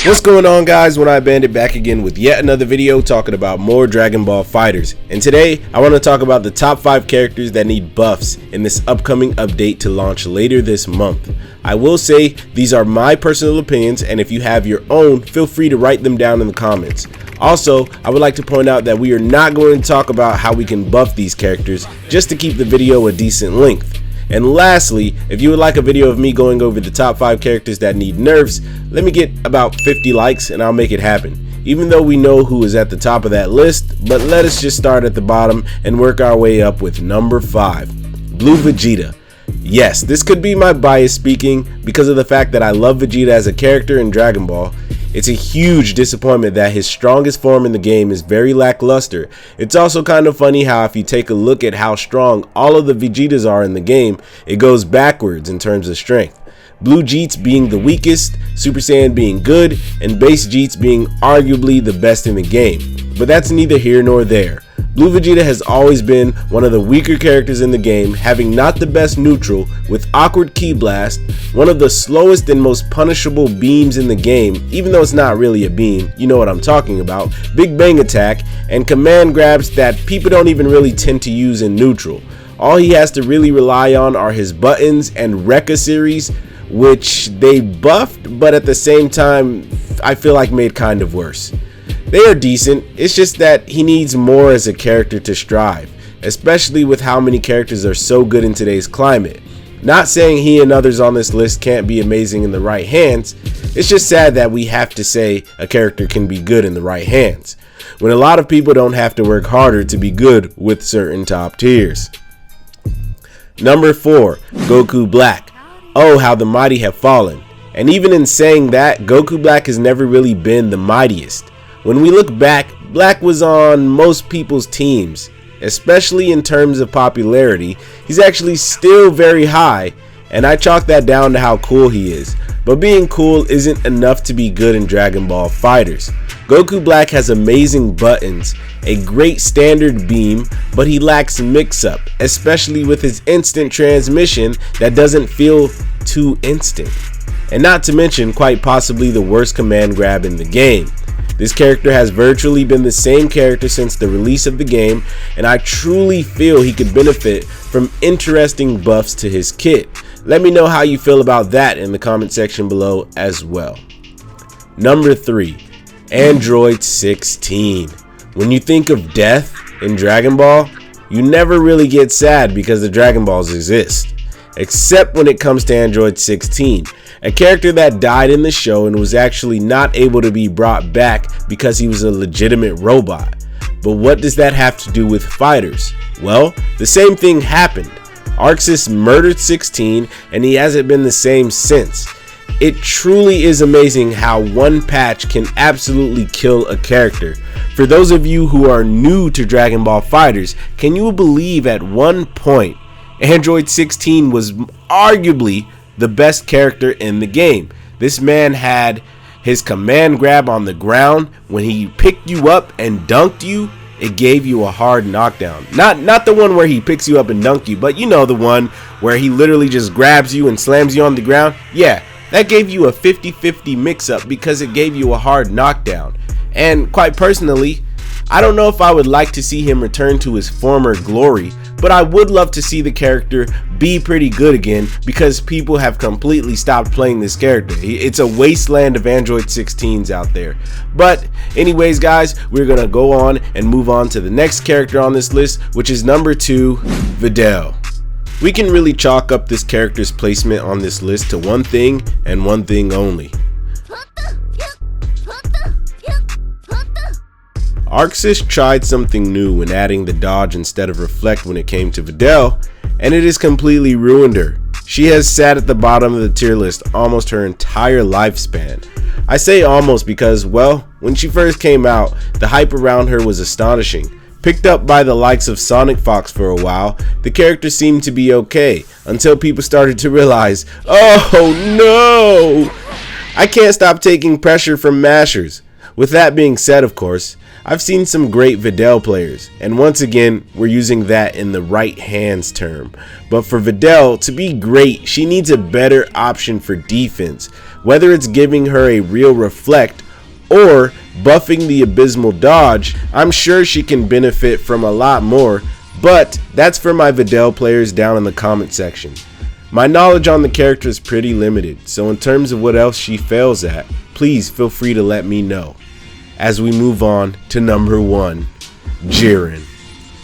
What's going on, guys? OneEyedBandit back again with yet another video talking about more Dragon Ball FighterZ. And today I want to talk about the top 5 characters that need buffs in this upcoming update to launch later this month. I will say these are my personal opinions, and if you have your own, feel free to write them down in the comments. Also, I would like to point out that we are not going to talk about how we can buff these characters, just to keep the video a decent length. And lastly, if you would like a video of me going over the top 5 characters that need nerfs, let me get about 50 likes and I'll make it happen. Even though we know who is at the top of that list, but let us just start at the bottom and work our way up with number 5, Blue Vegeta. Yes, this could be my bias speaking because of the fact that I love Vegeta as a character in Dragon Ball. It's a huge disappointment that his strongest form in the game is very lackluster. It's also kind of funny how if you take a look at how strong all of the Vegetas are in the game, it goes backwards in terms of strength. Blue Jeets being the weakest, Super Saiyan being good, and Base Jeets being arguably the best in the game. But that's neither here nor there. Blue Vegeta has always been one of the weaker characters in the game, having not the best neutral, with awkward ki blast, one of the slowest and most punishable beams in the game, even though it's not really a beam, you know what I'm talking about, big bang attack, and command grabs that people don't even really tend to use in neutral. All he has to really rely on are his buttons and Rekka series, which they buffed, but at the same time I feel like made kind of worse. They are decent, it's just that he needs more as a character to strive, especially with how many characters are so good in today's climate. Not saying he and others on this list can't be amazing in the right hands, it's just sad that we have to say a character can be good in the right hands, when a lot of people don't have to work harder to be good with certain top tiers. Number 4, Goku Black. Oh, how the mighty have fallen. And even in saying that, Goku Black has never really been the mightiest. When we look back, Black was on most people's teams, especially in terms of popularity. He's actually still very high, and I chalk that down to how cool he is. But being cool isn't enough to be good in Dragon Ball FighterZ. Goku Black has amazing buttons, a great standard beam, but he lacks mix-up, especially with his instant transmission that doesn't feel too instant. And not to mention quite possibly the worst command grab in the game. This character has virtually been the same character since the release of the game, and I truly feel he could benefit from interesting buffs to his kit. Let me know how you feel about that in the comment section below as well. Number 3, Android 16. When you think of death in Dragon Ball, you never really get sad because the Dragon Balls exist. Except when it comes to Android 16, a character that died in the show and was actually not able to be brought back because he was a legitimate robot. But what does that have to do with fighters? Well, the same thing happened. Arxis murdered 16 and he hasn't been the same since. It truly is amazing how one patch can absolutely kill a character. For those of you who are new to Dragon Ball FighterZ, can you believe at one point Android 16 was arguably the best character in the game? This man had his command grab on the ground. When he picked you up and dunked you, it gave you a hard knockdown. Not the one where he picks you up and dunk you, but you know, the one where he literally just grabs you and slams you on the ground. Yeah, that gave you a 50-50 mix-up because it gave you a hard knockdown. And quite personally, I don't know if I would like to see him return to his former glory, but I would love to see the character be pretty good again because people have completely stopped playing this character. It's a wasteland of Android 16s out there. But anyways, guys, we're gonna go on and move on to the next character on this list, which is number 2, Vedel. We can really chalk up this character's placement on this list to one thing and one thing only. Arxis tried something new when adding the dodge instead of reflect when it came to Vedel, and it has completely ruined her. She has sat at the bottom of the tier list almost her entire lifespan. I say almost because, well, when she first came out, the hype around her was astonishing. Picked up by the likes of Sonic Fox for a while, the character seemed to be okay, until people started to realize, oh no! I can't stop taking pressure from mashers. With that being said, of course, I've seen some great Vedel players, and once again, we're using that in the right hands term. But for Vedel to be great, she needs a better option for defense. Whether it's giving her a real reflect or buffing the abysmal dodge, I'm sure she can benefit from a lot more, but that's for my Vedel players down in the comment section. My knowledge on the character is pretty limited, so in terms of what else she fails at, please feel free to let me know. As we move on to number 1, Jiren.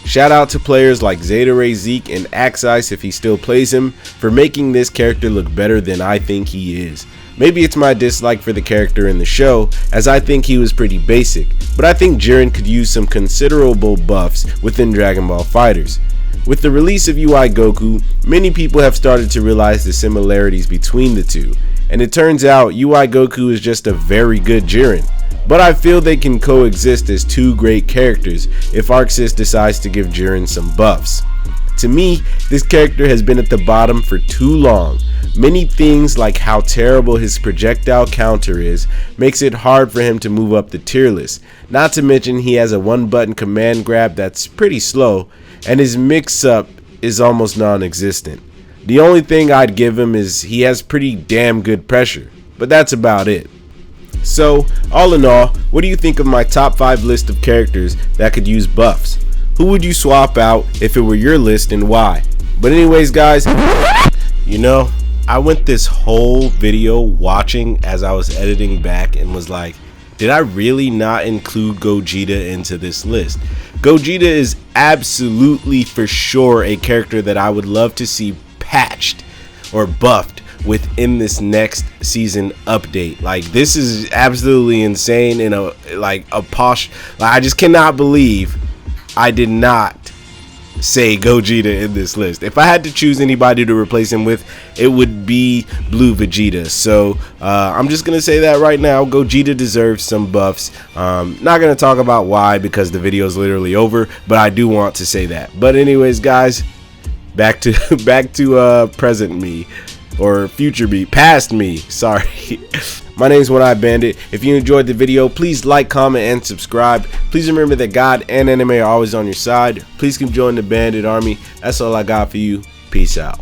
Shout out to players like Zeta Ray Zeke and Axe Ice, if he still plays him, for making this character look better than I think he is. Maybe it's my dislike for the character in the show, as I think he was pretty basic, but I think Jiren could use some considerable buffs within Dragon Ball FighterZ. With the release of UI Goku, many people have started to realize the similarities between the two, and it turns out UI Goku is just a very good Jiren. But I feel they can coexist as two great characters if ArcSys decides to give Jiren some buffs. To me, this character has been at the bottom for too long. Many things like how terrible his projectile counter is makes it hard for him to move up the tier list. Not to mention he has a one-button command grab that's pretty slow, and his mix-up is almost non-existent. The only thing I'd give him is he has pretty damn good pressure, but that's about it. So, all in all, what do you think of my top 5 list of characters that could use buffs? Who would you swap out if it were your list and why? But anyways guys, you know, I went this whole video watching as I was editing back and was like, did I really not include Gogeta into this list? Gogeta is absolutely for sure a character that I would love to see patched or buffed within this next season update. Like, this is absolutely insane and I just cannot believe I did not say Gogeta in this list. If I had to choose anybody to replace him with, it would be Blue Vegeta. So I'm just gonna say that right now. Gogeta deserves some buffs. Not gonna talk about why because the video is literally over, but I do want to say that. But anyways guys, back to present me, or future me, past me, sorry. My name is OneEyedBandit. If you enjoyed the video, please like, comment, and subscribe. Please remember that God and anime are always on your side. Please come join the Bandit Army. That's all I got for you. Peace out.